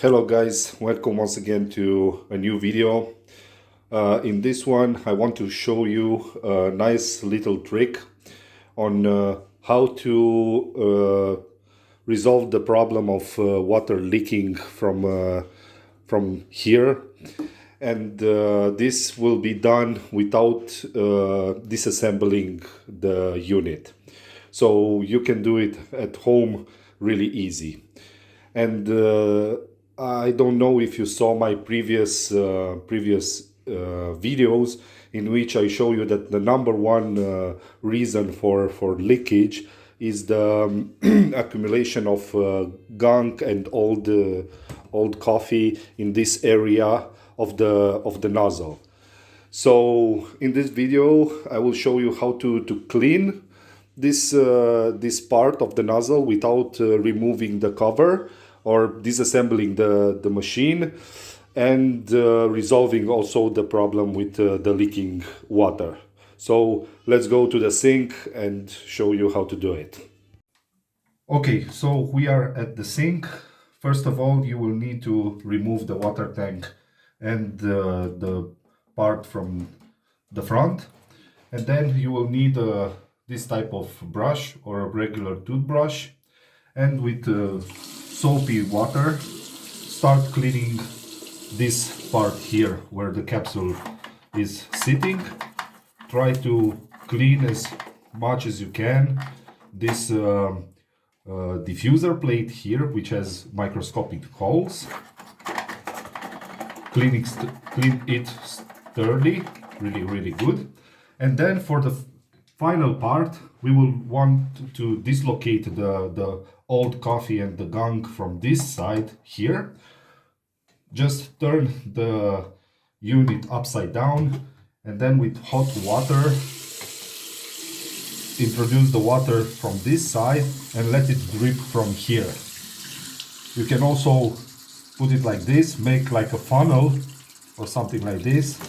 Hello guys, welcome once again to a new video. In this one I want to show you a nice little trick on how to resolve the problem of water leaking from here, and this will be done without disassembling the unit. So you can do it at home really easy. And I don't know if you saw my previous videos in which I show you that the number one reason for leakage is the accumulation of gunk and old coffee in this area of the nozzle. So in this video I will show you how to clean this part of the nozzle without removing the cover or disassembling the machine, and resolving also the problem with the leaking water. So let's go to the sink and show you how to do it. Okay, so we are at the sink. First of all, you will need to remove the water tank and the part from the front, and then you will need this type of brush or a regular toothbrush, and with soapy water start cleaning this part here where the capsule is sitting. Try to clean as much as you can this diffuser plate here, which has microscopic holes. Clean it thoroughly, really good. And then for the final part, we will want to dislocate the old coffee and the gunk from this side here. Just turn the unit upside down, and then with hot water introduce the water from this side and let it drip from here. You can also put it like this, make like a funnel or something like this,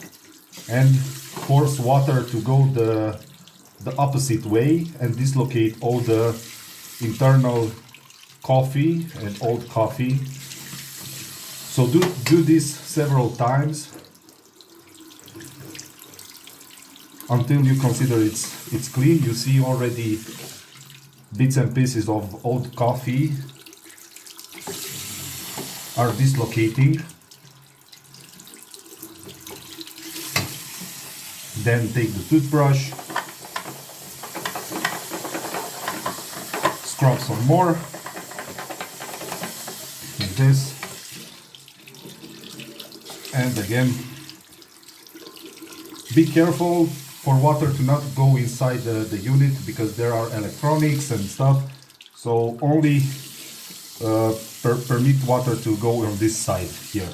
and force water to go the opposite way and dislocate all the internal coffee and old coffee. So do this several times until you consider it's clean. You see already bits and pieces of old coffee are dislocating. Then take the toothbrush, scrub some more, like this, and again, be careful for water to not go inside the unit, because there are electronics and stuff, so only permit water to go on this side here.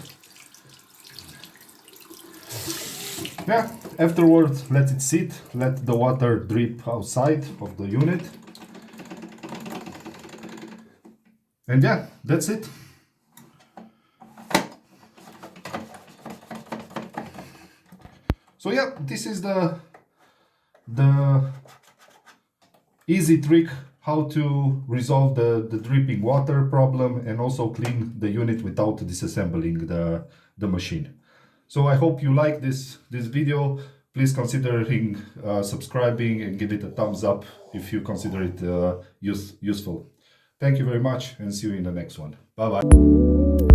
Yeah, afterwards let it sit, let the water drip outside of the unit. And yeah, that's it. So yeah, this is the easy trick how to resolve the dripping water problem and also clean the unit without disassembling the machine. So I hope you like this video. Please consider subscribing and give it a thumbs up if you consider it useful. Thank you very much, and see you in the next one. Bye bye.